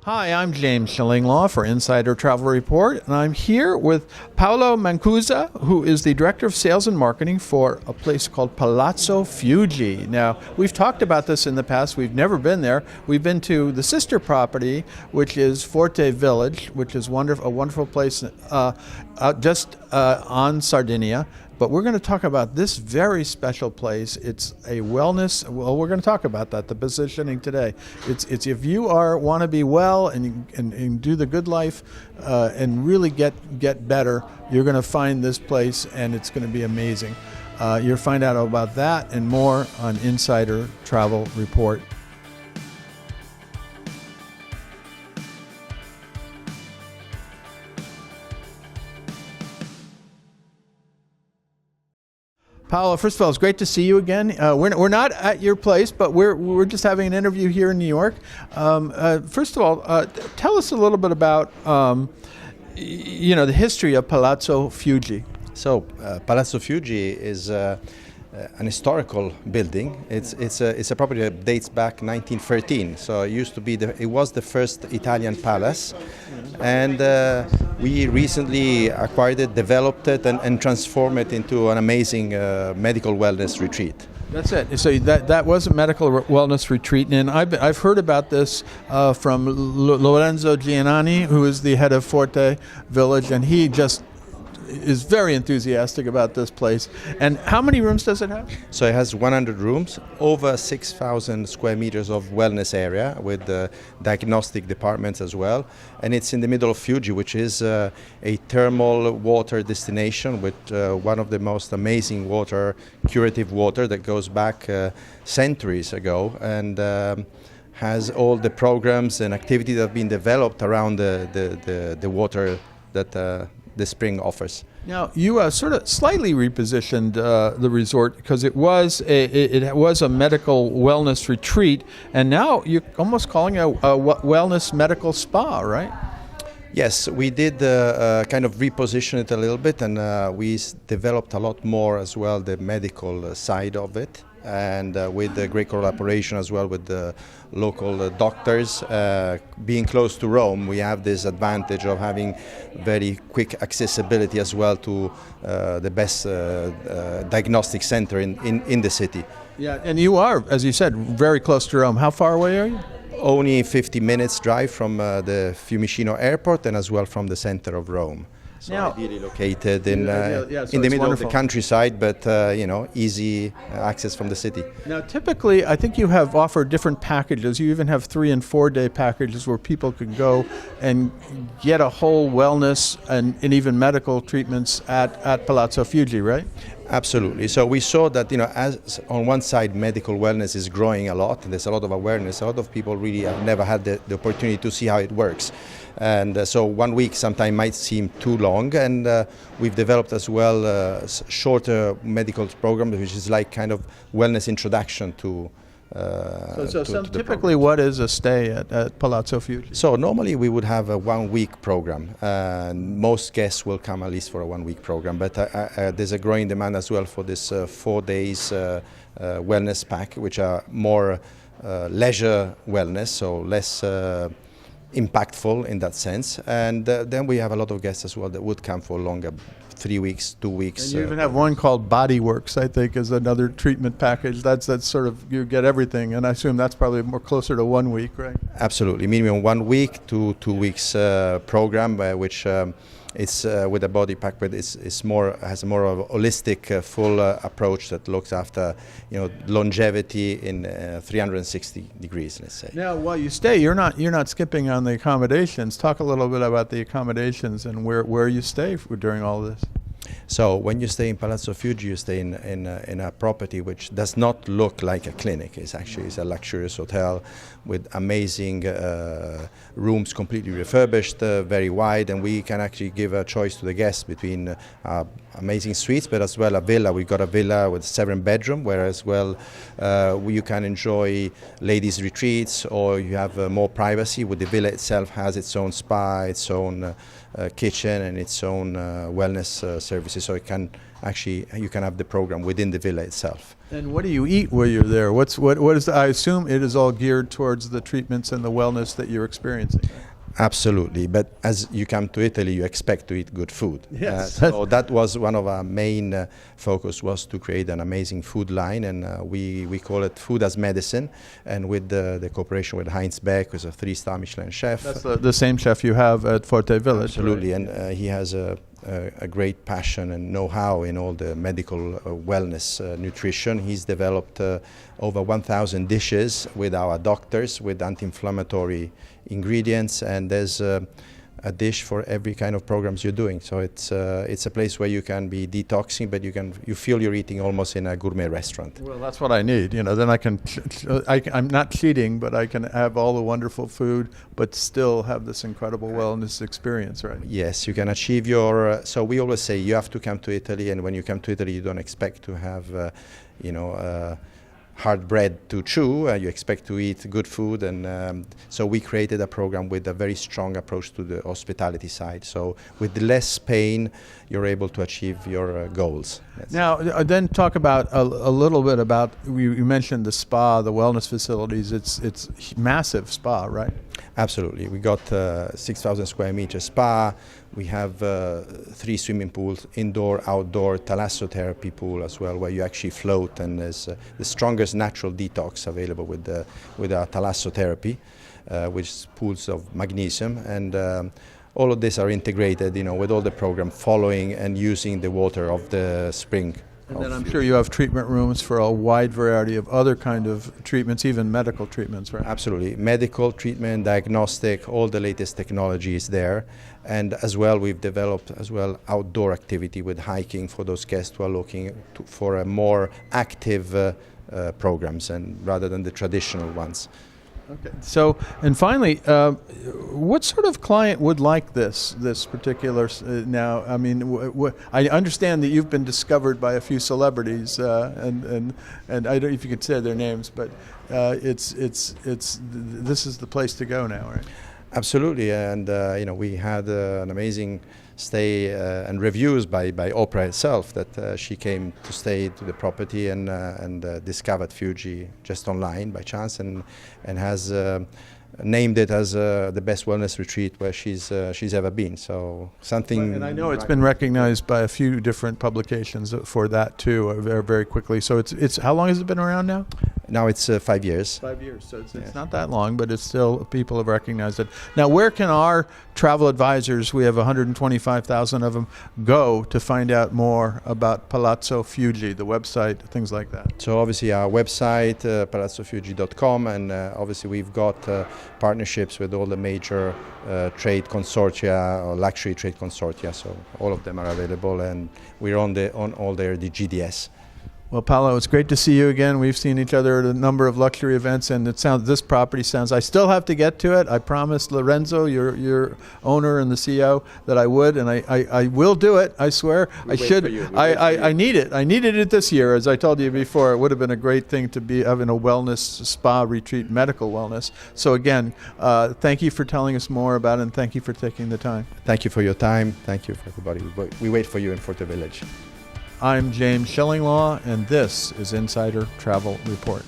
Hi, I'm James Schillinglaw for Insider Travel Report, and I'm here with Paolo Mancusa, who is the Director of Sales and Marketing for a place called Palazzo Fuji. Now, we've talked about this in the past. We've never been there. We've been to the sister property, which is Forte Village, which is a wonderful place just on Sardinia. But we're going to talk about this very special place. It's a wellness. Well, we're going to talk about that. The positioning today. It's if you want to be well and do the good life and really get better, you're going to find this place, and it's going to be amazing. You'll find out about that and more on Insider Travel Report. Paolo, first of all, it's great to see you again. We're not at your place, but we're just having an interview here in New York. First of all, tell us a little bit about the history of Palazzo Fuji. So, Palazzo Fuji is an historical building. It's a property that dates back 1913. So it was the first Italian palace, and we recently acquired it, developed it, and transformed it into an amazing medical wellness retreat. That's it. So that was a medical wellness retreat, and I've heard about this from Lorenzo Giannani, who is the head of Forte Village, and he just is very enthusiastic about this place. And how many rooms does it have? So it has 100 rooms, over 6,000 square meters of wellness area with diagnostic departments as well. And it's in the middle of Fuji, which is a thermal water destination with one of the most amazing curative water that goes back centuries ago, and has all the programs and activities that have been developed around the water that the spring offers. Now, you sort of slightly repositioned the resort because it was a medical wellness retreat, and now you're almost calling it a wellness medical spa, right? Yes, we did kind of reposition it a little bit, and we developed a lot more as well the medical side of it, and with the great collaboration as well with the local doctors. Being close to Rome, we have this advantage of having very quick accessibility as well to the best diagnostic center in the city. Yeah, and you are, as you said, very close to Rome. How far away are you? Only 50 minutes drive from the Fiumicino airport, and as well from the center of Rome. So now, ideally located in so the middle wonderful. of the countryside, but easy access from the city. Now, typically, I think you have offered different packages. You even have 3 and 4 day packages where people could go and get a whole wellness and even medical treatments at Palazzo Fuji, right? Absolutely. So we saw that, as on one side, medical wellness is growing a lot, and there's a lot of awareness. A lot of people really have never had the opportunity to see how it works. And so 1 week sometimes might seem too long, and we've developed as well a shorter medical program, which is like kind of wellness introduction to typically, what is a stay at Palazzo Fuji? So normally we would have a 1 week program. Most guests will come at least for a 1 week program, but there's a growing demand as well for this 4 days wellness pack, which are more leisure wellness, so less impactful in that sense. And then we have a lot of guests as well that would come for longer, 3 weeks, 2 weeks. And you even have one called Bodyworks, I think, is another treatment package. That's sort of, you get everything, and I assume that's probably more closer to 1 week, right? Absolutely, minimum 1 week to 2 weeks program, which it's with a body pack, but has more of a holistic, full approach that looks after longevity in 360 degrees, let's say. Now, while you stay, you're not skipping on the accommodations. Talk a little bit about the accommodations and where you stay during all this. So when you stay in Palazzo Fuji, you stay in a property which does not look like a clinic. It's a luxurious hotel with amazing rooms, completely refurbished, very wide, and we can actually give a choice to the guests between amazing suites, but as well a villa. We've got a villa with 7 bedrooms, where as well you can enjoy ladies' retreats, or you have more privacy. With the villa itself has its own spa, its own kitchen, and its own wellness service premises, so it can actually you can have the program within the villa itself. And what do you eat while you're there? What is I assume it is all geared towards the treatments and the wellness that you're experiencing. Absolutely, but as you come to Italy, you expect to eat good food. Yes. So that was one of our main focus, was to create an amazing food line, and we call it Food as Medicine, and with the cooperation with Heinz Beck, who's a 3-star Michelin chef. That's the same chef you have at Forte Village. Absolutely, right? and he has a great passion and know-how in all the medical wellness nutrition. He's developed over 1,000 dishes with our doctors with anti-inflammatory ingredients, and there's a dish for every kind of programs you're doing. So it's a place where you can be detoxing, but you feel you're eating almost in a gourmet restaurant. Well, that's what I need. You know, then I'm not cheating, but I can have all the wonderful food, but still have this incredible wellness experience, right? Yes, you can achieve your. So we always say you have to come to Italy, and when you come to Italy, you don't expect to have, hard bread to chew. You expect to eat good food, and so we created a program with a very strong approach to the hospitality side. So with less pain, you're able to achieve your goals. Now, then talk about a little bit about, you mentioned the spa, the wellness facilities. It's massive spa, right? Absolutely. We got 6,000 square meter spa. We have 3 swimming pools, indoor, outdoor, thalassotherapy pool as well, where you actually float, and there's the strongest natural detox available with our thalassotherapy, which is pools of magnesium, and all of these are integrated, with all the program following and using the water of the spring. And then I'm sure you have treatment rooms for a wide variety of other kind of treatments, even medical treatments, right? Absolutely. Medical treatment, diagnostic, all the latest technology is there. And as well, we've developed as well outdoor activity with hiking for those guests who are looking for a more active programs, and rather than the traditional ones. Okay. So, and finally, what sort of client would like this particular? Now, I mean, I understand that you've been discovered by a few celebrities, and I don't know if you could say their names, but this is the place to go now, right? Absolutely, and we had an amazing stay and reviews by Oprah herself, that she came to stay to the property and discovered Fuji just online by chance, and has named it as the best wellness retreat where she's ever been. So something. And I know it's been recognized by a few different publications for that too, very, very quickly. So it's how long has it been around now? Now it's 5 years. 5 years, so it's not that long, but it's still, people have recognized it. Now, where can our travel advisors, we have 125,000 of them, go to find out more about Palazzo Fuji, the website, things like that? So obviously our website, palazzofuji.com, and obviously we've got partnerships with all the major trade consortia or luxury trade consortia, so all of them are available, and we're on all the GDS. Well, Paolo, it's great to see you again. We've seen each other at a number of luxury events, and this property sounds, I still have to get to it. I promised Lorenzo, your owner and the CEO, that I would, and I will do it, I swear. I should. I need it. I needed it this year, as I told you before. It would have been a great thing to be having a wellness spa retreat, medical wellness. So again, thank you for telling us more about it, and thank you for taking the time. Thank you for your time. Thank you for everybody. We wait for you in Forte Village. I'm James Shillinglaw, and this is Insider Travel Report.